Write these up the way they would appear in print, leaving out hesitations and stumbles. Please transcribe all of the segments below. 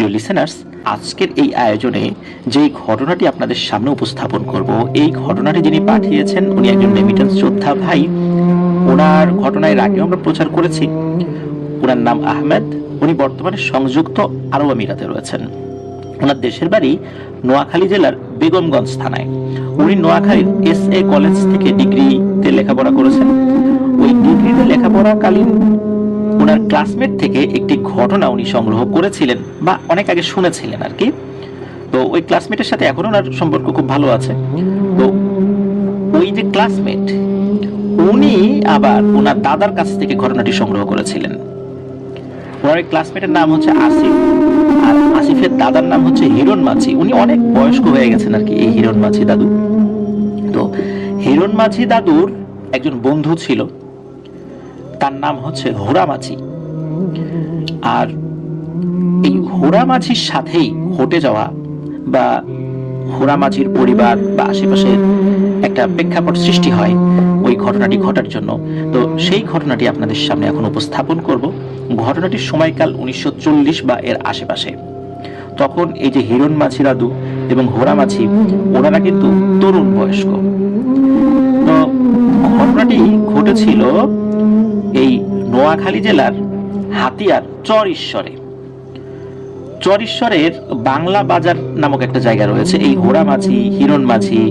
প্রিয় লিসেনার্স, আজকের এই আয়োজনে যে ঘটনাটি আপনাদের সামনে উপস্থাপন করব, এই ঘটনাটি যিনি পাঠিয়েছেন উনি একজন রেমিটেন্স যোদ্ধা ভাই। ওনার ঘটনায় আগে আমরা প্রচার করেছি। ওনার নাম আহমেদ। উনি বর্তমানে সংযুক্ত আরব আমিরাতে রয়েছেন। ওনার দেশের বাড়ি নোয়াখালী জেলার বেগমগঞ্জ থানায়। উনি নোয়াখালীর SA কলেজ থেকে ডিগ্রিতে লেখাপড়া করেছেন। ওই ডিগ্রিতে লেখাপড়াকালীন ওনার ক্লাসমেট থেকে একটি ঘটনা উনি সংগ্রহ করেছিলেন বা অনেক আগে শুনেছিলেন আর কি। তো ওই ক্লাসমেটের সাথে এখন ওনার সম্পর্ক খুব ভালো আছে। তো ওই যে ক্লাসমেট, উনি আবার ওনার দাদার কাছ থেকে ঘটনাটি সংগ্রহ করেছিলেন। ওনার ক্লাসমেটের নাম হচ্ছে আসিফ, আর আসিফের দাদার নাম হচ্ছে হিরণ মাঝি। উনি অনেক বয়স্ক হয়ে গেছেন আর কি, এই হিরণ মাঝি দাদু। তো হিরণ মাঝি দাদুর একজন বন্ধু ছিল, তার নাম হচ্ছে হোরা মাঝি। আর এই হোরা মাঝির সাথেই ঘটে যাওয়া বা হোরা মাঝির পরিবার বা আশেপাশে একটা প্রেক্ষাপট সৃষ্টি হয় ওই ঘটনাটি ঘটার জন্য। তো সেই ঘটনাটি আপনাদের সামনে এখন উপস্থাপন করব। ঘটনাটির সময়কাল 1940 বা এর আশেপাশে। তখন এই যে হিরণ মাঝি দাদু এবং হোরা মাঝি, ওনারা কিন্তু তরুণ বয়স্ক। তো ঘটনাটি ঘটেছিল এই নোয়াখালী জেলার হাতিয়ার চরঈশ্বরের বাংলা বাজার নামক একটা জায়গা রয়েছে। এই হোরা মাঝি, হিরণ মাঝি,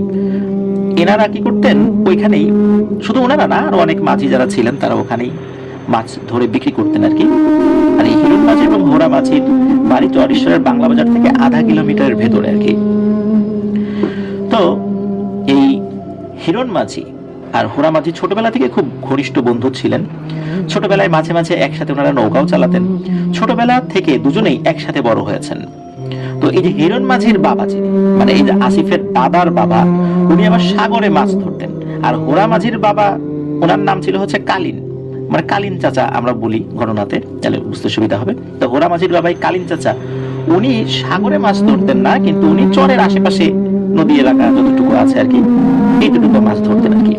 এনারা কি করতেন ওইখানেই, শুধু ওনারা না, আরো অনেক মাঝি যারা ছিলেন তারা ওখানেই মাছ ধরে বিক্রি করতেন আর কি। আর এই হিরণ মাঝি এবং হোরা মাঝির বাড়ি চরঈশ্বরের বাংলা বাজার থেকে আধা কিলোমিটারের ভেতরে আর কি। তো এই হিরণ মাঝি আর হোরা মাঝি ছোটবেলা থেকে খুব ঘনিষ্ঠ বন্ধু ছিলেন। ছোটবেলায় মাঝে মাঝে একসাথে ওনারা নৌকাও চালাতেন। ছোটবেলা থেকে দুজনেই একসাথে বড় হয়েছেন। তো এই যে হিরণ মাঝির বাবা যিনি, মানে এই যে আসিফের দাদার বাবা, উনি আবার সাগরে মাছ ধরতেন। আর হোরা মাঝির বাবা, ওনার নাম ছিল হচ্ছে কালীন, মানে কালীন চাচা আমরা বলি ঘটনাতে, তাহলে বুঝতে সুবিধা হবে। তো হোরা মাঝির বাবাই কালীন চাচা, উনি সাগরে মাছ ধরতেন না, কিন্তু উনি চরের আশেপাশে নদী এলাকা যতটুকু আছে আর কি, এইটুকু মাছ ধরতেন আর কি।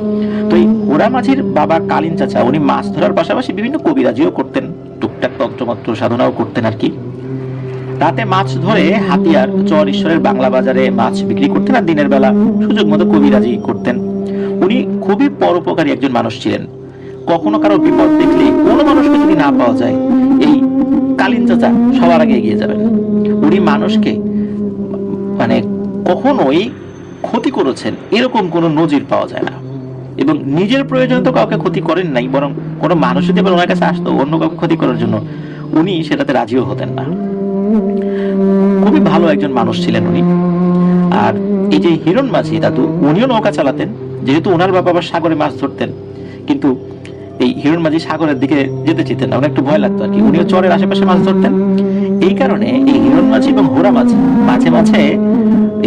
তো এই হোরা মাঝির বাবা কালীন চাচা উনি মাছ ধরার পাশাপাশি বিভিন্ন কবিরাজিও করতেন, টুকটাক তন্ত্রমন্ত্র সাধনাও করতেন আর কি। রাতে মাছ ধরে হাতিয়ার চরঈশ্বরের বাংলা বাজারে মাছ বিক্রি করতেন, আর দিনের বেলা সুযোগ মতো কবিরাজি করতেন। উনি খুবই পরোপকারী একজন মানুষ ছিলেন। কখনো কারো বিপদ দেখলে, কোনো মানুষকে যদি না পাওয়া যায়, এই কালীন চাচা সবার আগে এগিয়ে যাবেন। উনি মানুষকে মানে কখনোই ক্ষতি করেছেন এরকম কোনো নজির পাওয়া যায় না। এবং নিজের প্রয়োজনে তো কাউকে ক্ষতি করেন নাই, বরং কোনো মানুষ যদি ওনার কাছে আসতো অন্য কাউকে ক্ষতি করার জন্য, উনি সেটাতে রাজিও হতেন না। খুবই ভালো একজন মানুষ ছিলেন উনি। আর এই যে হিরণ মাঝি দাদু, উনিও নৌকা চালাতেন, যেহেতু ওনার বাবা আবার সাগরে মাছ ধরতেন। কিন্তু এই হিরণ মাঝি সাগরের দিকে যেতে চেতেন না, ওনার একটু ভয় লাগতো আর কি। উনিও চরের আশেপাশে মাছ ধরতেন। এই কারণে এই হিরণ মাঝি এবং হোরা মাঝি মাঝে মাঝে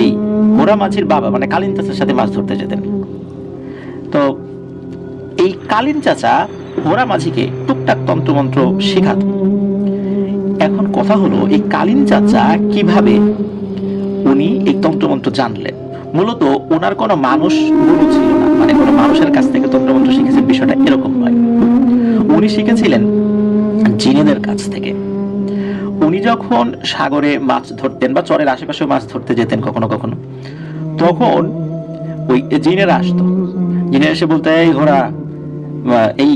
এই হোরা মাঝির বাবা মানে কালীন চাচার সাথে মাছ ধরতে যেতেন। তো এই কালীন চাচা হোরা মাঝিকে টুকটাক তন্ত্রমন্ত্র শেখাত। এখন কথা হলো, এই কালীন চাচা কিভাবে উনি এই তন্ত্রমন্ত্র জানলেন? মূলত ওনার কোনো মানুষ গুরু ছিল না, মানে কোনো মানুষের কাছ থেকে তন্ত্রমন্ত্র শিখেছেন বিষয়টা এরকম নয়। উনি শিখেছিলেন জিনেদের কাছ থেকে। উনি যখন সাগরে মাছ ধরতেন বা চরের আশেপাশে মাছ ধরতে যেতেন কখনো কখনো, তখন ওই জিনেরা আসতো। জিনেরা এসে বলতে, এই হোরা, এই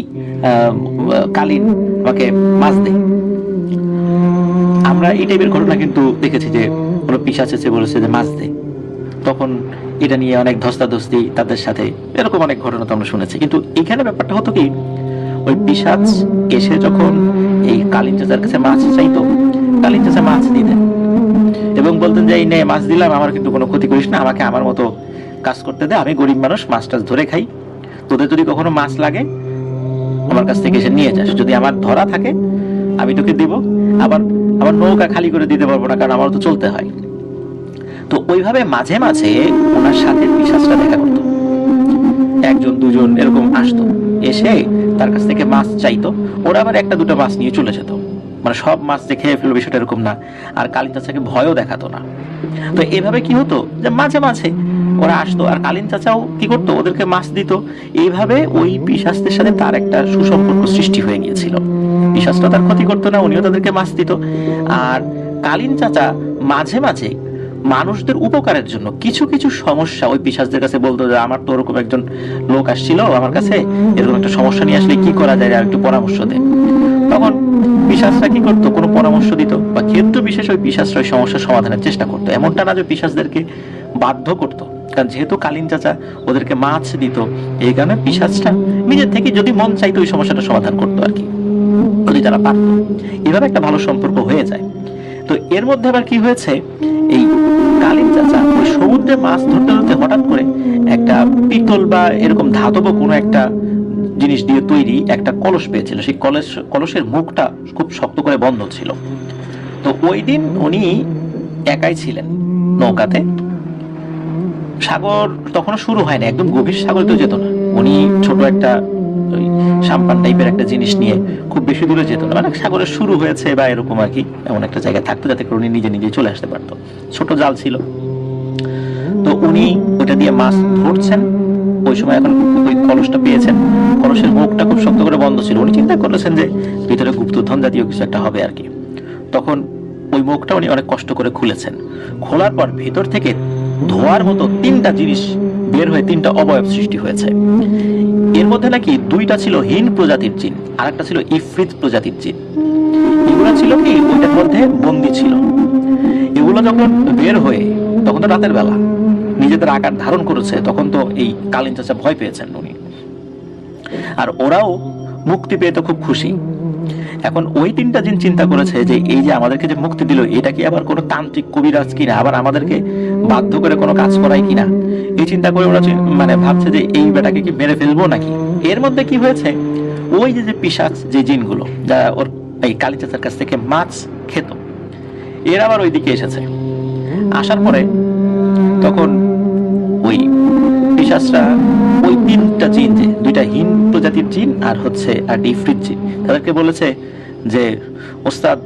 কালীন আমাকে মাছ দে। আমরা এই টাইপের ঘটনা কিন্তু দেখেছি যে কোনো পিশাচ এসে বলেছে যে মাছ দে, তখন এটা নিয়ে অনেক ধস্তাধস্তি তাদের সাথে, এরকম অনেক ঘটনা তো আমরা শুনেছি। কিন্তু এখানে ব্যাপারটা হতো কি, ওই পিশাচ এসে যখন এই কালীন চাচার কাছে মাছ চাইতো, কালীন চাচা মাছ দিতেন এবং বলতেন যে এই নে মাছ দিলাম, আমার কিন্তু কোনো ক্ষতি করিস না, আমাকে আমার মতো কাজ করতে দে, আমি গরিব মানুষ, মাছ টাছ ধরে খাই, তোদের যদি কখনো মাছ লাগে আমার কাছ থেকে এসে নিয়ে যাস, যদি আমার ধরা থাকে আমি তোকে দিব, আবার আমার নৌকা খালি করে দিতে পারবো না, কারণ আমার তো চলতে হয়। তো ওইভাবে মাঝে মাঝে ওনার সাথে পিশাচটা দেখা করতো, একজন দুজন এরকম আসতো, এসে তার কাছ থেকে মাছ চাইতো। ওরা আবার একটা দুটো মাছ নিয়ে চলে যেত, মানে সব মাছ যে খেয়ে ফেলবে বিষয়টা এরকম না। আর কালীন চাচাকে ভয়ও দেখাতো না। তো এভাবে কি হতো যে মাঝে মাঝে ওরা আসতো, আর কালীন চাচাও কি করতো, ওদেরকে মাছ দিত। এইভাবে ওই পিশাচদের সাথে তার একটা সুসম্পর্ক সৃষ্টি হয়ে গিয়েছিল। পিশাচটা তার ক্ষতি করতো না, উনিও তাদেরকে মাছ দিত। আর কালীন চাচা মাঝে মাঝে মানুষদের উপকারের জন্য কিছু কিছু সমস্যা ওই পিশাচদের কাছে বলতো যে আমার তো ওরকম একজন লোক আসছিল আমার কাছে, এরকম একটা সমস্যা নিয়ে আসলে কি করা যায় আর একটু পরামর্শ দেন। তখন পিশাচরা কি করতো, কোনো পরামর্শ দিত বা ক্ষেত্র বিশেষ ওই পিশাচরা ওই সমস্যার সমাধানের চেষ্টা করতো। এমনটা না যে পিশাচদেরকে বাধ্য করতো, কারণ যেহেতু কালীন চাচা ওদেরকে মাছ দিত, এই কারণে পিশাচটা নিজের থেকে যদি মন চাইতো ওই সমস্যাটা সমাধান করতো আর কি, যদি তারা পারতো। এভাবে একটা ভালো সম্পর্ক হয়ে যায়। তো এর মধ্যে আবার কি হয়েছে, এই কালীন চাচা ওই সমুদ্রে মাছ ধরতে ধরতে হঠাৎ করে একটা পিতল বা এরকম ধাতব কোনো একটা জিনিস দিয়ে তৈরি একটা কলস পেয়েছিল। সেই কলসের মুখটা খুব শক্ত করে বন্ধ ছিল। তো ওই দিন উনি একাই ছিলেন নৌকাতে। সাগর তখনও শুরু হয়নি, একদম গভীর সাগরে তো যেত না। উনি ছোট একটা সাম্পান টাইপের একটা জিনিস নিয়ে খুব বেশি দূরে যেত না, মানে সাগরে শুরু হয়েছে বা এরকম আর কি, এমন একটা জায়গায় থাকতো যাতে করে উনি নিজে নিজে চলে আসতে পারতো। ছোট জাল ছিল। তো উনি ওটা দিয়ে মাছ ধরছেন। ওই সময় এখন ওই কলসটা পেয়েছেন, কলসের মুখটা খুব শক্ত করে বন্ধ ছিল। উনি চিন্তা করেছেন যে ভিতরে গুপ্তধন জাতীয় কিছু একটা হবে আর কি। তখন ওই মুখটা উনি অনেক কষ্ট করে খুলেছেন। খোলার পর ভিতর থেকে ধোয়ার মতো তিনটা জিনিস বের হয়ে তিনটা অবয়ব সৃষ্টি হয়েছে। এর মধ্যে নাকি দুইটা ছিল হিন প্রজাতির জিন, আর একটা ছিল ইফরিত প্রজাতির জিন। এগুলো ছিল কি ওইটার মধ্যে বন্দী ছিল। এগুলো যখন বের হয়ে, তখন তো রাতের বেলা, নিজেদের আকার ধারণ করেছে, তখন তো এই কালীন চাচা ভয় পেয়েছেন উনি, আর ওরাও মুক্তি পেয়ে তো খুব খুশি। এখন ওই তিনটা জিন চিন্তা করেছে যে এই যে আমাদেরকে যে মুক্তি দিল, এটা কি আবার কোনো তান্ত্রিক কবিরাজ কিনা, আবার আমাদেরকে বাধ্য করে কোনো কাজ করাই কিনা। এই চিন্তা করে ওরা মানে ভাবছে যে এই বেটাকে কি মেরে ফেলবো নাকি। এর মধ্যে কি হয়েছে, ওই যে পিশাচ যে জিনগুলো যারা ওর এই কালী চাচার কাছ থেকে মাছ খেত, এর আবার ওইদিকে এসেছে। আসার পরে তখন ওই পিশাচরা ওই তিনটা জিন, যে দুইটা হিন প্রজাতির জিন আর হচ্ছে আর ইফরিত জিন, তাদেরকে বলেছে যে ওস্তাদ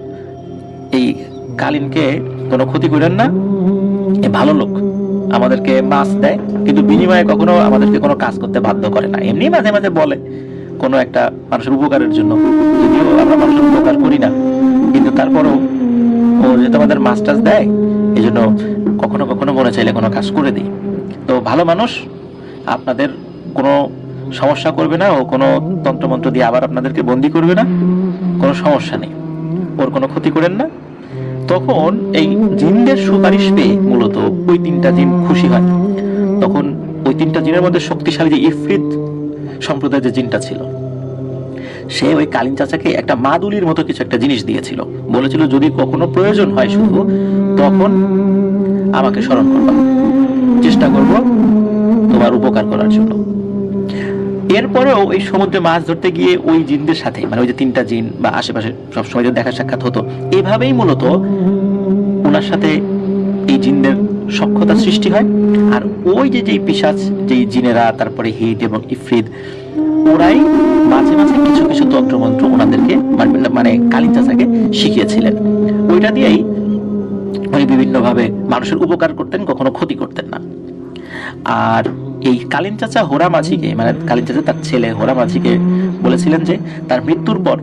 এই কালীনকে কোনো ক্ষতি করেন না, এ ভালো লোক, আমাদেরকে মাছ দেয় কিন্তু বিনিময়ে কখনো আমাদেরকে কোনো কাজ করতে বাধ্য করে না। এমনি মাঝে মাঝে বলে কোনো একটা মানুষের উপকারের জন্য, যদিও আমরা মানুষের উপকার করি না, কিন্তু তারপরও ও যেহেতু আমাদের মাছ টাছ দেয়, এই জন্য কখনো কখনো মনে চাইলে কোনো কাজ করে দিই। তো ভালো মানুষ, আপনাদের কোনো সমস্যা করবে না, ও কোনো তন্ত্রমন্ত্র দিয়ে আবার আপনাদেরকে বন্দি করবে না, কোনো সমস্যা নেই, ওর কোনো ক্ষতি করেন না। তখন এই জিনদের সুপারিশ পেয়ে মূলত ওই তিনটা জিন খুশি হয়। তখন ওই তিনটা জিনের মধ্যে শক্তিশালী যে ইফরিত সম্প্রদায়ের যে জিনটা ছিল, সে ওই কালীন চাচাকে একটা মাদুলির মতো কিছু একটা জিনিস দিয়েছিল, বলেছিল যদি কখনো প্রয়োজন হয় শুধু তখন আমাকে স্মরণ করবা, চেষ্টা করব তোমার উপকার করার জন্য। এরপরেও এই সমুদ্রে মাছ ধরতে গিয়ে ওই জিনদের সাথে, মানে ওই যে তিনটা জিন বা আশেপাশে সবসময় দেখা সাক্ষাৎ হতো, এভাবেই মূলত ওনার সাথে এই জিনদের সখ্যতা সৃষ্টি হয়। আর ওই যে যেই পিশাচ, যেই জিনেরা, তারপরে হিট এবং ইফরিদ, ওরাই মাঝে মাঝে কিছু কিছু তন্ত্রমন্ত্র ওনাদেরকে মানে কালীন চাচাকে শিখিয়েছিলেন। ওইটা দিয়েই উনি বিভিন্ন ভাবে মানুষের উপকার করতেন, কখনো ক্ষতি করতেন না। আর এই কালীন চাচা হোরা মাঝিকে, মানে কালীন চাচা তার ছেলে হোরা মাঝিকে বলেছিলেন যে তার মৃত্যুর পর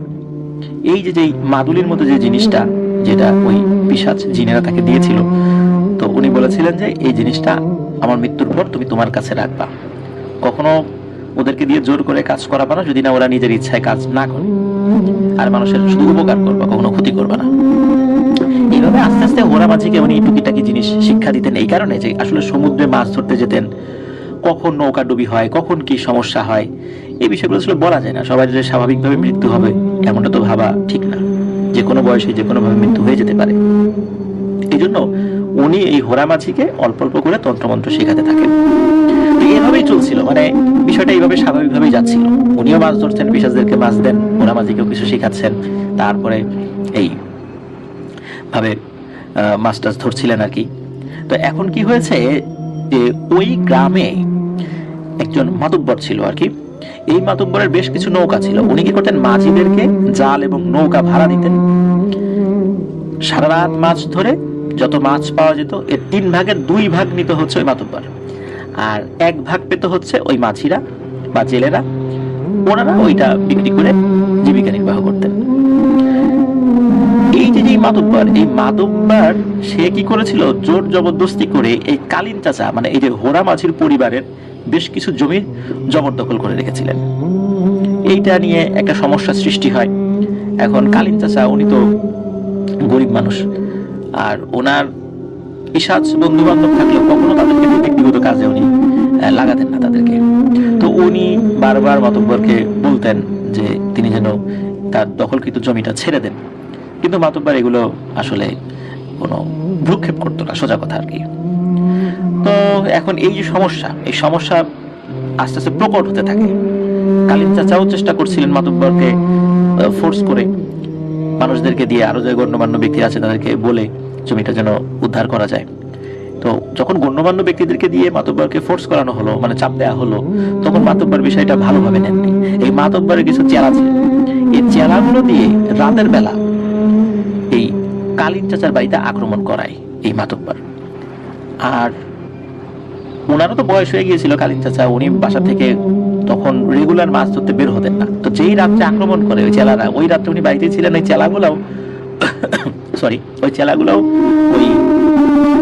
এই যে যেই মাদুলির মতো যে জিনিসটা, যেটা ওই পিশাচ জিনেরা তাকে দিয়েছিল, তো উনি বলেছিলেন যে এই জিনিসটা আমার মৃত্যুর পর তুমি তোমার কাছে রাখবা, কখনো ওদেরকে দিয়ে জোর করে কাজ করাবা না, যদি না ওরা নিজের ইচ্ছায় কাজ না করে, আর মানুষের শুধু উপকার করবা, কখনো ক্ষতি করবা না। এইভাবে আস্তে আস্তে হোরা মাঝিকে উনি টুকিটাকি জিনিস শিক্ষা দিতেন, এই কারণে যে আসলে সমুদ্রে মাছ ধরতে যেতেন, কখন নৌকা ডুবি হয়, কখন কি সমস্যা হয়, এই বিষয়গুলো আসলে বলা যায় না। সবাই যে স্বাভাবিকভাবে মৃত্যু হবে এমনটা তো ভাবা ঠিক না, যে কোনো বয়সে যে কোনো ভাবে মৃত্যু হয়ে যেতে পারে। এই জন্য উনি এই হোরা মাঝিকে অল্প অল্প করে তন্ত্রমন্ত্র শেখাতে থাকেন। এভাবেই চলছিল, মানে বিষয়টা এইভাবে স্বাভাবিকভাবেই যাচ্ছিল। উনিও মাছ ধরছেন, পিশাচদেরকে মাছ দেন, হোরা মাঝিকেও কিছু শেখাচ্ছেন, তারপরে এই ভাবে মাছ টাছ ধরছিলেন আর কি। তো এখন কি হয়েছে যে ওই গ্রামে একজন মাতুব্বর ছিল আর কি। এই মাতুব্বরের বেশ কিছু নৌকা ছিল। উনি কি করতেন, মাঝিদেরকে জাল এবং নৌকা ভাড়া দিতেন। সারা রাত মাছ ধরে যত মাছ পাওয়া যেত এর 3 ভাগের 2 ভাগ নিতে হচ্ছে ওই মাতুব্বর, আর 1 ভাগ পেতে হচ্ছে ওই মাঝিরা বা জেলেরা। ওনারা ওইটা বিক্রি করে জীবিকা নির্বাহ করতেন। এই যে মাতব্বর সে কি করেছিল, জোর জবরদস্তি করে এই কালীন চাচা মানে এই যে হোরা মাঝির পরিবারের বেশ কিছু জমি জবরদখল করে রেখেছিলেন। এইটা নিয়ে একটা সমস্যা সৃষ্টি হয়। এখন কালীন চাচা উনি তো গরিব মানুষ, আর ওনার পিশাচ বন্ধু বান্ধব থাকলেও কখনো তাদেরকে ব্যক্তিগত কাজে উনি লাগাতেন না তাদেরকে। তো উনি বারবার মাতব্বরকে বলতেন যে তিনি যেন তার দখলকৃত জমিটা ছেড়ে দেন, কিন্তু মাতব্বর এগুলো আসলে কোনো ভ্রুক্ষেপ করতো না, সোজা কথা আর কি। তো এখন এই যে সমস্যা, এই সমস্যা আস্তে আস্তে প্রকট হতে থাকে। কালীন চাচাও চেষ্টা করছিলেন মাতব্বরকে ফোর্স করে, মানুষদেরকে দিয়ে, আরো যে গণ্যমান্য ব্যক্তি আছে তাদেরকে বলে জমিটা যেন উদ্ধার করা যায়। তো যখন গণ্যমান্য ব্যক্তিদেরকে দিয়ে মাতব্বরকে ফোর্স করানো হলো, মানে চাপ দেওয়া হলো, তখন মাতব্বর বিষয়টা ভালোভাবে নেননি। এই মাতব্বরের কিছু চেলা ছিল, এই চেলাগুলো দিয়ে রাতের বেলা এই কালীন চাচার বাড়িতে আক্রমণ করায় এই মাতব্বর। আর ওনারও তো বয়স হয়ে গিয়েছিল, কালীন চাচা উনি বাসা থেকে তখন রেগুলার মাছ ধরতে বের হতেন না। তো যেই রাত্রে আক্রমণ করে ওই চেলারা, ওই রাত্রে উনি বাড়িতে ছিলেন, ওই চেলাগুলাও ওই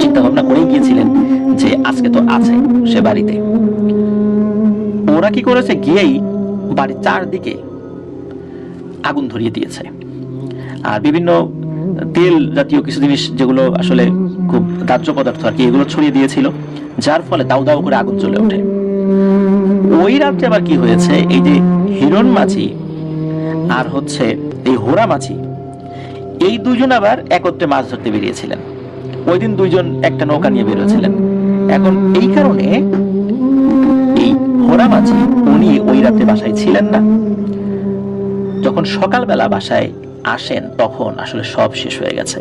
চিন্তা ভাবনা করেই গিয়েছিলেন যে আজকে তো আছে সে বাড়িতে। ওরা কি করেছে, গিয়েই বাড়ির চারদিকে আগুন ধরিয়ে দিয়েছে, আর বিভিন্ন তেল জাতীয় কিছু জিনিস যেগুলো আসলে খুব দাহ্য পদার্থ আর কি, এগুলো ছড়িয়ে দিয়েছিল, যার ফলে দাউ দাউ করে আগুন জ্বলে ওঠে। ওই রাত্রে আবার কি হয়েছে, এই যে হিরণ মাঝি আর হচ্ছে এই হোরা মাঝি, এই দুজন আবার একত্রে মাছ ধরতে বেরিয়েছিলেন। ওই দিন দুইজন একটা নৌকা নিয়ে বেরিয়েছিলেন। এখন এই কারণে এই হোরা মাঝি উনি ওই রাতে বাসায় ছিলেন না। যখন সকালবেলা বাসায় আসেন তখন আসলে সব শেষ হয়ে গেছে,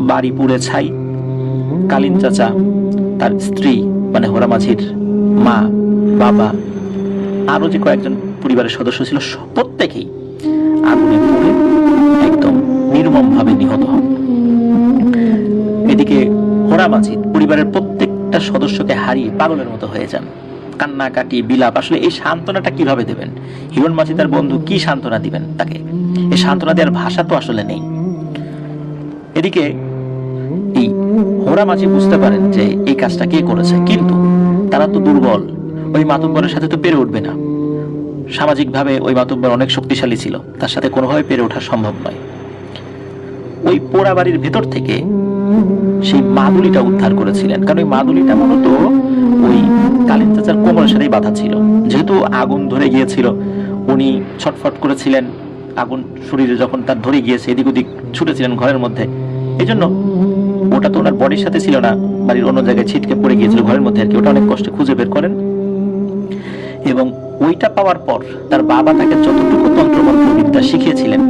বাড়ি পুড়ে ছাই। কালীন চাচা, তার স্ত্রী মানে হোরা মাঝির মা, বাবা, আরো যে কয়েকজন পরিবারের সদস্য ছিল প্রত্যেকেই আগুনে পুড়ে একদম নির্মম ভাবে নিহত হন। এদিকে হোরা মাঝি পরিবারের প্রত্যেকটা সদস্যকে হারিয়ে পাগলের মতো হয়ে যান, কান্নাকাটি বিলাপ। আসলে এই সান্ত্বনাটা কিভাবে দেবেন? হিরণ মাঝি তার বন্ধু কি সান্ত্বনা দিবেন তাকে? এই সান্ত্বনা দেওয়ার ভাষা তো আসলে নেই। এদিকে এই হোরা মাঝি বুঝতে পারেন যে এই কাজটা কে করেছে, কিন্তু তারা তো দুর্বল, ওই মাতব্বরের সাথে তো পেরে উঠবে না। সামাজিক ভাবে ওই মাতব্বর অনেক শক্তিশালী ছিল, তার সাথে কোনোভাবে পেরে ওঠা সম্ভব নয়। ওই পোড়া বাড়ির ভেতর থেকে সেই মাদুলিটা উদ্ধার করেছিলেন, কারণ ওই মাদুলিটা মূলত ওই কালীন চাচার কোমরের সাথেই বাঁধা ছিল। যেহেতু আগুন ধরে গিয়েছিল, উনি ছটফট করেছিলেন, আগুন শরীরে যখন তার ধরে গিয়েছে এদিক ওদিক ছুটেছিলেন ঘরের মধ্যে, এই জন্য ওটা তো ওনার বডির সাথে ছিল না, বাড়ির অন্য জায়গায় ছিটকে পড়ে গিয়েছিল ঘরের মধ্যে আর কি। ওটা অনেক কষ্টে খুঁজে বের করেন, এবং ওইটা পাওয়ার পর তার বাবা তাকে যতটুকু তন্ত্রমন্ত্র বিদ্যা শিখিয়েছিলেন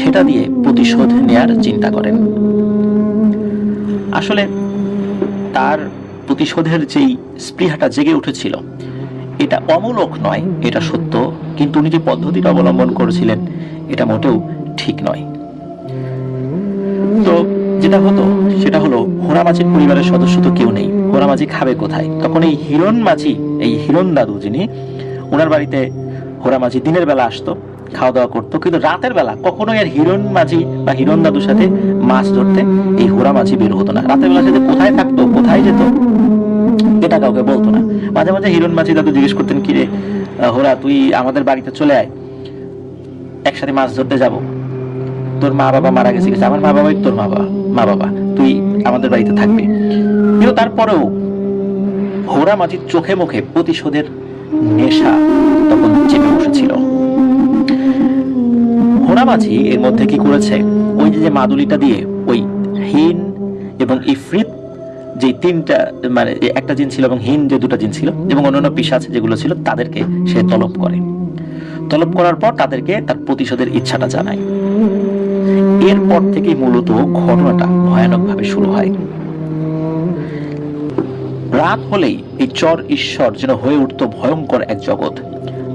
সেটা দিয়ে প্রতিশোধ নেয়ার চিন্তা করেন। আসলে তার প্রতিশোধের যেই স্পৃহাটা জেগে উঠেছিল এটা অমূলক নয়, এটা সত্য, কিন্তু উনি যে পদ্ধতিটা অবলম্বন করেছিলেন এটা মোটেও ঠিক নয়। তো যেটা হতো সেটা হলো, হোরা মাঝির পরিবারের সদস্য তো কেউ নেই, হোরা মাঝি খাবে কোথায়? তখন এই হিরণ মাঝি, এই হিরণ দাদু যিনি, ওনার বাড়িতে হোরা মাঝি দিনের বেলা আসতো, খাওয়া দাওয়া করতো, কিন্তু রাতের বেলা কখনোই আর হিরণ মাঝি বা হিরণ দাদুর সাথে মাছ ধরতে এই হোরা মাঝি বের হতো না। রাতের বেলা সাথে কোথায় থাকতো, কোথায় যেত এটা কাউকে বলতো না। মাঝে মাঝে হিরণ মাঝি দাদু জিজ্ঞেস করতেন, কিরে হোরা, তুই আমাদের বাড়িতে চলে আয়, একসাথে মাছ ধরতে যাব। তোর মা বাবা মারা গেছে। আমার মা বাবাই তোর মা বাবা, তুই আমাদের বাড়িতে থাকবি। কিন্তু তারপরেও হোরা মাঝির চোখে মুখে প্রতিশোধের নেশা তখন চেপে বসেছিল। হোরা মাঝি এর মধ্যে কি করেছে, ওই যে মাদুলিটা দিয়ে ওই হিন এবং ইফরিত যে তিনটা, মানে একটা জিন ছিল এবং হিন যে দুটা জিন ছিল এবং অন্যান্য পিশাচ যেগুলো ছিল তাদেরকে সে তলব করে। তলব করার পর তাদেরকে তার প্রতিশোধের ইচ্ছাটা জানায়। এরপর থেকে মূলত ঘটনাটা ভয়ানকভাবে শুরু হয়। রাত হলেই এই চর ঈশ্বর যেন হয়ে উঠতো ভয়ঙ্কর এক জগৎ।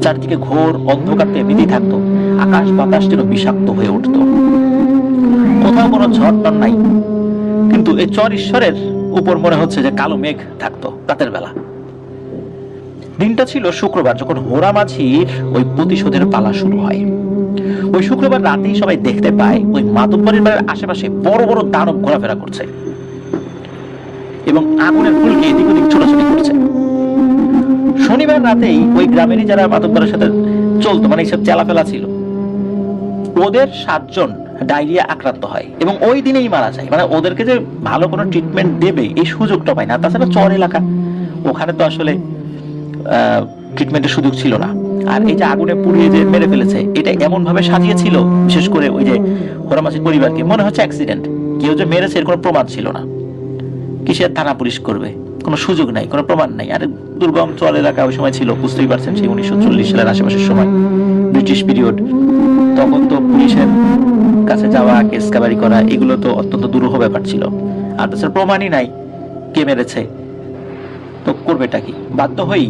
চারদিকে ঘোর অন্ধকারে বিধি থাকতো, আকাশ বাতাস যেন বিষাক্ত হয়ে উঠতো, কোথাও কোনো ঝড় টর নাই, কিন্তু এই চর ঈশ্বরের উপর মনে হচ্ছে যে কালো মেঘ থাকতো রাতের বেলা। দিনটা ছিল শুক্রবার, যখন হোরা মাঝির ওই প্রতিশোধের পালা শুরু হয়। ওই শুক্রবার রাতেই সবাই দেখতে পায় ওই মাতব্বরের বাড়ির আশেপাশে বড় বড় দানব ঘোরাফেরা করছে এবং আগুনের ফুলকে এদিক ওদিক ছোটাছুটি করছে। শনিবার রাতেই ওই গ্রামেরই যারা মাতব্বরের সাথে চলতো, মানে এইসব চেলাফেলা ছিল, ওদের 7 জন ডায়রিয়া আক্রান্ত হয় এবং ওই দিনেই মারা যায়। মানে ওদেরকে যে ভালো কোনো ট্রিটমেন্ট দেবে এই সুযোগটা পায় না। তাছাড়া চর এলাকা, ওখানে তো আসলে ট্রিটমেন্টের সুযোগ ছিল না। আর এই যে আগুনে পুড়িয়ে যে মেরে ফেলেছে, এটা এমন ভাবে সাজিয়েছিল, বিশেষ করে ওই যে হোরামাছির পরিবারকে মনে হচ্ছে অ্যাক্সিডেন্ট, কেউ যে মেরেছে এর কোনো প্রমাণ ছিল না। কিসের থানা পুলিশ করবে, কোনো সুযোগ নাই, কোনো প্রমাণ নাই। আর দুর্গম চর এলাকা ওই সময় ছিল, বুঝতেই পারছেন, সেই 1940 সালের আশেপাশের সময়, ব্রিটিশ পিরিয়ড। তখন তো পুলিশের কাছে যাওয়া, কেস কাবারি করা, এগুলো তো অত্যন্ত দুরূহ ব্যাপার ছিল। আর তাছাড়া প্রমাণই নাই কে মেরেছে, তো করবেটা কি? বাধ্য হয়েই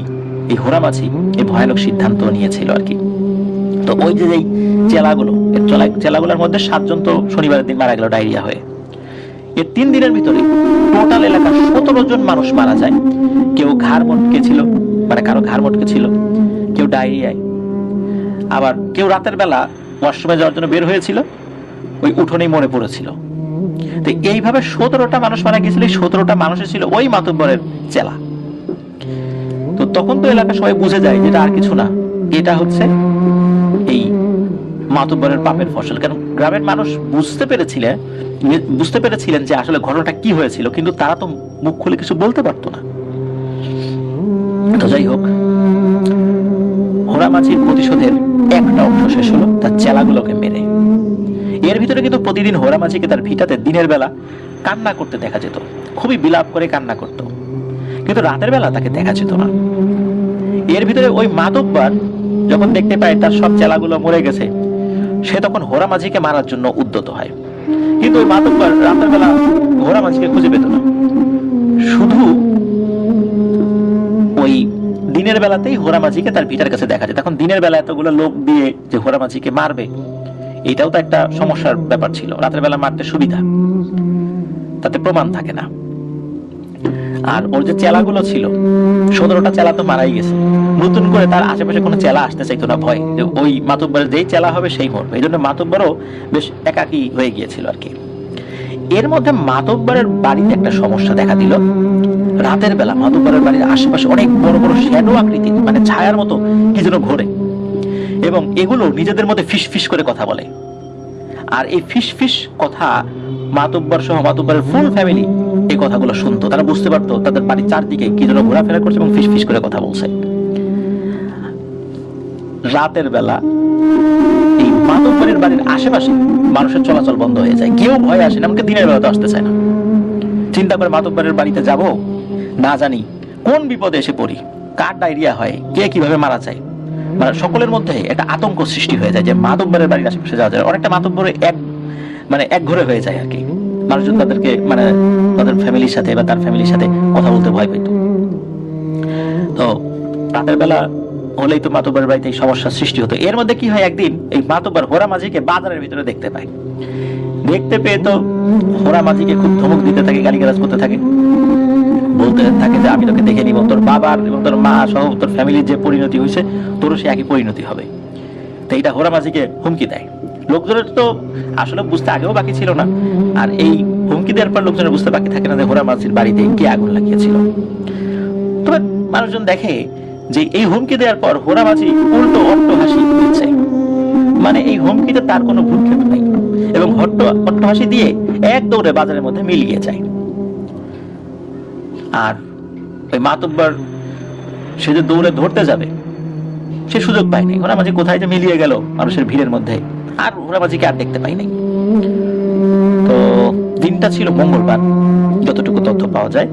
এই হোরামাছি এই ভয়ানক সিদ্ধান্ত নিয়েছিল আর কি। তো ওই যে যেই চেলাগুলোর মধ্যে 7 জন তো শনিবারের দিন মারা গেল ডায়রিয়া হয়ে। এর 3 দিনের ভিতরে টোটাল এলাকার 17 জন মানুষ মারা যায়। কেউ ঘাড় মটকে ছিল, মানে কারো ঘাড় মটকে ছিল, কেউ ডায়রিয়ায়, আবার কেউ রাতের বেলা ওয়াশরুমে যাওয়ার জন্য বের হয়েছিল, ওই উঠোনেই মরে পড়েছিল। তো এইভাবে 17টা মানুষ মারা গিয়েছিল। 17টা মানুষের ছিল ওই মাতব্বরের চেলা। তো তখন তো এলাকা সবাই বুঝে যায় যেটা আর কিছু না, এটা হচ্ছে এই মাতব্বরের পাপের ফসল। কারণ গ্রামের মানুষ বুঝতে পেরেছিলেন যে আসলে ঘটনাটা কি হয়েছিল, কিন্তু তারা তো মুখ খুলে কিছু বলতে পারতো না। তো যাই হোক, হোরামাছির প্রতিশোধের একটা অংশ শেষ হলো তার চেলাগুলোকে মেরে। এর ভিতরে কিন্তু প্রতিদিন হোরামাছিকে তার ভিটাতে দিনের বেলা কান্না করতে দেখা যেত, খুবই বিলাপ করে কান্না করত, কিন্তু রাতের বেলা তাকে দেখা যেত না। এর ভিতরে ওই মাতব্বর যখন দেখতে পায় তার সব চেলাগুলো মরে গেছে, সে তখন হোরামাঝিকে মারার জন্য উদ্যত হয়। কিন্তু ওই মাতব্বর রাতের বেলা হোরামাঝিকে খুঁজে পেত না, শুধু ওই দিনের বেলাতেই হোরামাঝিকে তার ভিটার কাছে দেখা যায়। তখন দিনের বেলা এতগুলো লোক দিয়ে যে হোরামাঝিকে মারবে, এটাও তো একটা সমস্যার ব্যাপার ছিল। রাতের বেলা মারতে সুবিধা, তাতে প্রমাণ থাকে না। আর ওর যে চেলাগুলো ছিল, 17টা চেলা তো মারাই গেছে, নতুন করে তার আশেপাশে কোনো চেলা আসতে চাইতো না, ভয় যে ওই মাতব্বরের যেই চেলা হবে সেই মরবে। এই জন্য মাতব্বরও বেশ একাকী হয়ে গিয়েছিল আর কি। এর মধ্যে মাতব্বরের বাড়িতে একটা সমস্যা দেখা দিল। রাতের বেলা মাতব্বরের বাড়ির আশেপাশে অনেক বড় বড় শ্যাডো আকৃতির, মানে ছায়ার মতো কি যেন ঘোরে, এবং এগুলো নিজেদের মধ্যে ফিস ফিস করে কথা বলে। আর এই ফিস ফিস কথা মাতব্বর সহ মাতব্বরের ফুল ফ্যামিলি এই কথাগুলো শুনতো। তারা বুঝতে পারতো তাদের বাড়ির চারদিকে কি যেন ঘোরাফেরা করছে এবং ফিস ফিস করে কথা বলছে। রাতের বেলা এই মাতব্বরের বাড়ির আশেপাশে মানুষের চলাচল বন্ধ হয়ে যায়, কেউ ভয় আসে না, আমাকে দিনের বেলা তো আসতে চায় না। চিন্তা করে মাতব্বরের বাড়িতে যাব, না জানি কোন বিপদে এসে পড়ি, কার ডায়রিয়া হয়, কে কিভাবে মারা যায়। মানে সকলের মধ্যে একটা আতঙ্ক সৃষ্টি হয়ে যায় যে মাতব্বরের বাড়ির আশেপাশে যাওয়া যায়। অনেকটা মাতব্বরে এক ঘরে হয়ে যায় আর কি। মানুষজন তাদেরকে মানে তাদের ফ্যামিলির সাথে বা তার ফ্যামিলির সাথে কথা বলতে ভয় পেত। তো রাতের বেলা হলেই তো মাতব্বরের বাড়িতে এই সমস্যার সৃষ্টি হতো। এর মধ্যে কি হয়, একদিন এই মাতব্বর হোরামাঝিকে বাজারের ভিতরে দেখতে পায়। দেখতে পেয়ে তো হোরামাঝিকে খুব ধমক দিতে থাকে, গালিগালাজ করতে থাকে, বলতে থাকে যে আমি তোকে দেখে নিব, তোর বাবার এবং তোর মা সহ তোর ফ্যামিলির যে পরিণতি হয়েছে তোরও সে একই পরিণতি হবে। তো এইটা হোরামাঝিকে হুমকি দেয়। লোকজনের তো আসলে বুঝতে আগেও বাকি ছিল না, আর এই হুমকি দেওয়ার পর লোকজনের বুঝতে বাকি থাকে না যে হোরামাঝির বাড়িতে কে আগুন লাগিয়েছিল। তবে মানুষজন দেখে যে এই হুমকি দেওয়ার পর হোরামাঝি উল্টো অট্ট হাসি দিচ্ছে, মানে এই হুমকিতে তার কোনো ভ্রুক্ষেপ নাই, এবং অট্ট হাসি দিয়ে এক দৌড়ে বাজারের মধ্যে মিলিয়ে যায়। আর ওই মাতব্বর সে যে দৌড়ে ধরতে যাবে সে সুযোগ পায় নাই। হোরামাঝি কোথায় যে মিলিয়ে গেল মানুষের ভিড়ের মধ্যে, আর হোরামাঝিকে আর দেখতে পাই নাই। তো দিনটা ছিল মঙ্গলবার, যতটুকু তথ্য পাওয়া যায়।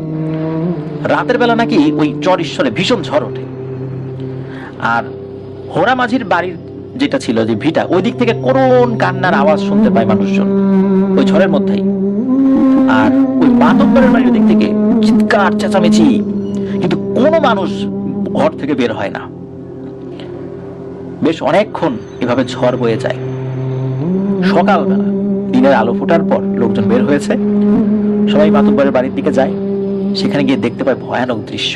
রাতের বেলা নাকি ওই চর ঈশ্বরে ভীষণ ঝড় ওঠে, আর হোরামাঝির বাড়ির যেটা ছিল যে ভিটা, ওই দিক থেকে করুণ কান্নার আওয়াজ শুনতে পায় মানুষজন ওই ঝড়ের মধ্যেই। আর ওই মাতব্বরের বাড়ির দিক থেকে চিৎকার চেঁচামেচি, কিন্তু কোনো মানুষ ঘর থেকে বের হয় না। বেশ অনেকক্ষণ এভাবে ঝড় বয়ে যায়। সকালবেলা দিনের আলো ফোটার পর লোকজন বের হয়েছে, সবাই মাতব্বরের বাড়ির দিকে যায়। সেখানে গিয়ে দেখতে পায় ভয়ানক দৃশ্য।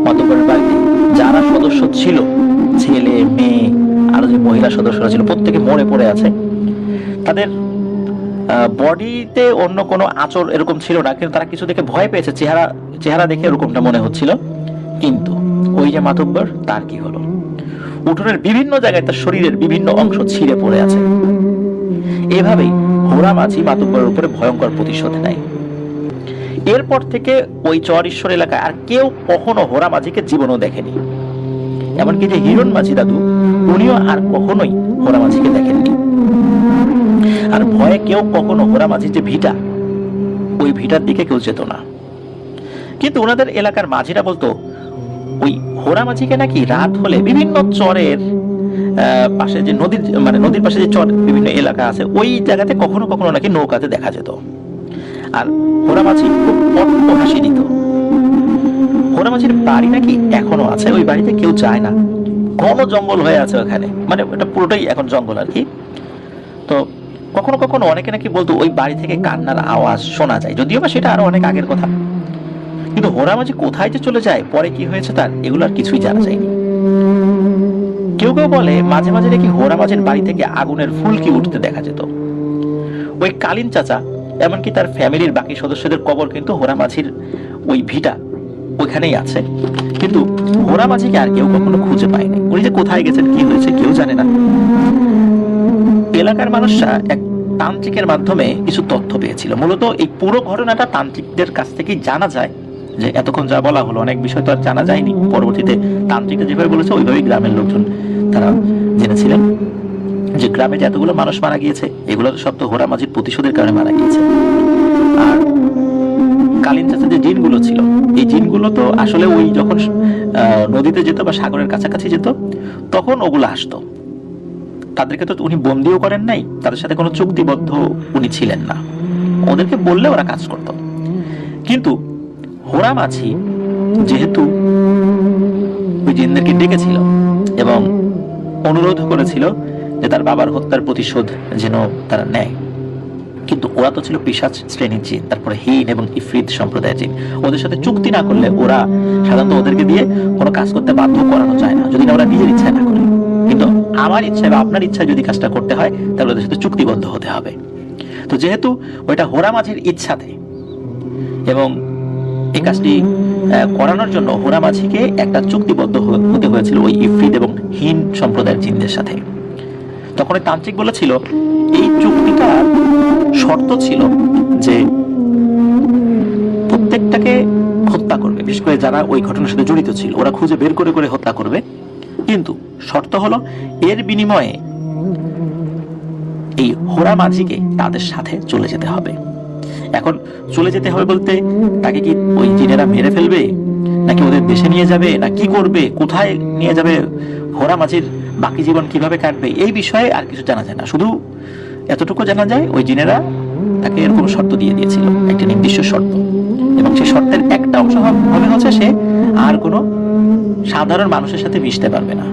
মাতব্বরের বাড়িতে যারা সদস্য ছিল, ছেলে মেয়ে আরো যে মহিলা সদস্যরা ছিল প্রত্যেকে মরে পড়ে আছে। তাদের বডিতে অন্য কোনো আঁচড় এরকম ছিল না, কিন্তু তারা কিছু দেখে ভয় পেয়েছে, চেহারা দেখে এরকমটা মনে হচ্ছিল। কিন্তু ওই যে মাতব্বর, তার কি হলো? উঠোনের বিভিন্ন জায়গায় তার শরীরের বিভিন্ন অংশ ছিঁড়ে পড়ে আছে। এভাবেই হোরা মাঝি মাতব্বরের উপরে ভয়ঙ্কর প্রতিশোধ নেয়। এরপর থেকে ওই চর-ঈশ্বর এলাকায় আর কেউ কখনো হোরা মাঝিকে জীবনও দেখেনি। এমনকি যে হিরণ মাঝি দাদু, উনিও আর কখনোই হোরা মাঝিকে দেখেননি। আর ভয়ে কেউ কখনো হোরা মাঝির যে ভিটা, ওই ভিটার দিকে কেউ যেত না। কিন্তু ওনাদের এলাকার মাঝিরা বলতো ওই হোরা মাঝিকে নাকি রাত হলে বিভিন্ন চরের পাশে যে নদীর পাশে যে চর বিভিন্ন এলাকা আছে, ওই জায়গাতে কখনো কখনো নাকি নৌকাতে দেখা যেত। আর হোরা মাঝি খুব অট্ট হাসি দিত। হোরা মাঝির বাড়ি নাকি এখনো আছে, ওই বাড়িতে কেউ যায় না, ঘন জঙ্গল হয়ে আছে ওখানে, মানে এটা পুরোটাই এখন জঙ্গল আর কি। তো কখনো কখনো অনেকে নাকি বলতো ওই বাড়ি থেকে কান্নার আওয়াজ শোনা যায়, যদিও বা সেটা আরো অনেক আগের কথা। কিন্তু হোরা মাঝি কোথায় যে চলে যায়, পরে কি হয়েছে তার, এগুলো আর কিছুই জানা যায়নি। কেউ কেউ বলে মাঝে মাঝে নাকি হোরা মাঝির বাড়ি থেকে আগুনের ফুলকি উঠতে দেখা যেত। ওই কালীন চাচা এমনকি তার ফ্যামিলির বাকি সদস্যদের কবর কিন্তু হোরা মাঝির ওই ভিটা ওইখানেই আছে। কিন্তু হোরা মাঝিকে আর কেউ কখনো খুঁজে পায়নি। উনি যে কোথায় গেছেন, কি হয়েছে, কেউ জানে না। এলাকার মানুষরা এক তান্ত্রিকের মাধ্যমে কিছু তথ্য পেয়েছিল। মূলত এই পুরো ঘটনাটা তান্ত্রিকদের কাছ থেকেই জানা যায়। যে এতক্ষণ যা বলা হলো, অনেক বিষয় তো আর জানা যায়নি। পরবর্তীতে তান্ত্রিকরা যেভাবে বলেছে ওইভাবেই গ্রামের লোকজন তারা জেনেছিলেন যে গ্রামে যে এতগুলো মানুষ মারা গিয়েছে, এগুলো সব তো হোরা মাঝির প্রতিশোধের কারণে মারা গিয়েছে। আর কালীন চাচা যে জিনগুলো ছিল, এই জিনগুলো তো আসলে ওই যখন নদীতে যেত বা সাগরের কাছাকাছি যেত, তখন ওগুলো আসতো। তাদেরকে তো উনি বন্দিও করেন নাই, তাদের সাথে কোনো চুক্তিবদ্ধ উনি ছিলেন না, ওদেরকে বললে ওরা কাজ করত। কিন্তু হোরা মাঝি যেহেতু ওই জিনদেরকে ডেকেছিল এবং অনুরোধ করেছিল যে তার বাবার হত্যার প্রতিশোধ যেন তারা নেয়, কিন্তু ওরা তো ছিল পিশাচ শ্রেণীর জিন, তারপরে হিন এবং ইফরিত সম্প্রদায়ের জিন। ওদের সাথে চুক্তি না করলে ওরা সাধারণত ওদেরকে দিয়ে কোনো কাজ করতে বাধ্য করানো যায় না, যদি না ওরা নিজের ইচ্ছায় না করে। কিন্তু আমার ইচ্ছায় বা আপনার ইচ্ছায় যদি কাজটা করতে হয়, তাহলে ওদের সাথে চুক্তিবদ্ধ হতে হবে। তো যেহেতু ওইটা হোরা মাঝির ইচ্ছাতে, এবং এই কাজটি করানোর জন্য হোরা মাঝিকে একটা চুক্তিবদ্ধ হতে হয়েছিল ওই ইফরিত এবং হিন সম্প্রদায়ের জিনদের সাথে। তখন ওই তান্ত্রিক বলেছিল এই চুক্তিটার শর্ত ছিল যে প্রত্যেকটাকে হত্যা করবে, বিশেষ করে যারা ওই ঘটনার সাথে জড়িত ছিল ওরা খুঁজে বের করে করে হত্যা করবে, কিন্তু শর্ত হলো এর বিনিময়ে এই হোরা মাঝিকে তাদের সাথে চলে যেতে হবে। এখন চলে যেতে হবে বলতে তাকে কি ওই জিনেরা মেরে ফেলবে, নাকি ওদের দেশে নিয়ে যাবে, না কি করবে, কোথায় নিয়ে যাবে, হোরা মাঝির বাকি জীবন কিভাবে কাটবে, এই বিষয়ে আর কিছু জানা যায় না। শুধু এতটুকু জানা যায় ওই জিনেরা তাকে এরকম শর্ত দিয়ে দিয়েছিল, একটা নির্দিষ্ট শর্ত, এবং সেই শর্তের একটা অংশ হবে হচ্ছে সে আর কোনো সাধারণ মানুষের সাথে মিশতে পারবে না।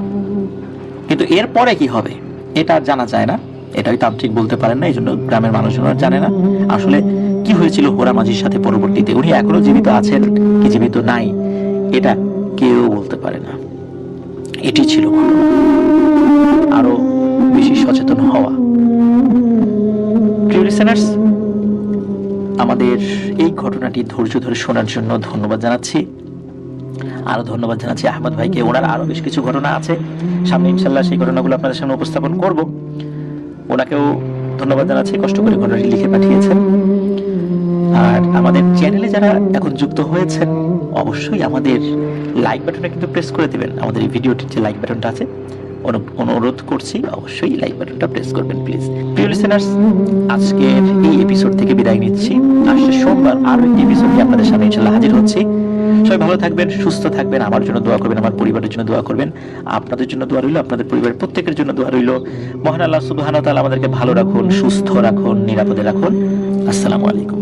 কিন্তু এর পরে কি হবে এটা জানা যায় না, এটা ওই তান্ত্রিক বলতে পারেন না, এই জন্য গ্রামের মানুষজন জানে না আসলে কি হয়েছিল হোরা মাঝির সাথে পরবর্তীতে। উনি এখনো জীবিত আছেন কি জীবিত নাই এটা কেউ বলতে পারে না। এটি ছিল ঘটনা। আরো বেশি সচেতন হওয়া। প্রিয় লিসেনার্স, আমাদের এই ঘটনাটি ধৈর্য ধরে শোনার জন্য ধন্যবাদ জানাচ্ছি। আরো ধন্যবাদ জানাচ্ছি আহমদ ভাইকে, ওনার আরো বেশ কিছু ঘটনা আছে, সামনে ইনশাল্লাহ সেই ঘটনাগুলো আপনাদের সামনে উপস্থাপন করব। ওনাকেও ধন্যবাদ জানাচ্ছি, কষ্ট করে ঘটনাটি লিখে পাঠিয়েছেন। আর আমাদের চ্যানেলে যারা এখন যুক্ত হয়েছেন অবশ্যই আমাদের লাইক বাটনে কিন্তু প্রেস করে দিবেন। আমাদের এই ভিডিওটির যে লাইক বাটনটা আছে, অনুরোধ করছি অবশ্যই লাইক বাটনটা প্রেস করবেন প্লিজ। প্রিয় লিসেনার্স, আজকের এই এপিসোড থেকে বিদায় নিচ্ছি। আসছে সোমবার আরো একটি এপিসোড নিয়ে আপনাদের সামনে ইনশাআল্লাহ হাজির হচ্ছি। সবাই ভালো থাকবেন, সুস্থ থাকবেন, আমার জন্য দোয়া করবেন, আমার পরিবারের জন্য দোয়া করবেন, আপনাদের জন্য দোয়া রইল, আপনাদের পরিবারের প্রত্যেকের জন্য দোয়া রইল। মহান আল্লাহ সুবহানাহু ওয়া তাআলা আমাদেরকে ভালো রাখুন, সুস্থ রাখুন, নিরাপদে রাখুন। আসসালামু আলাইকুম।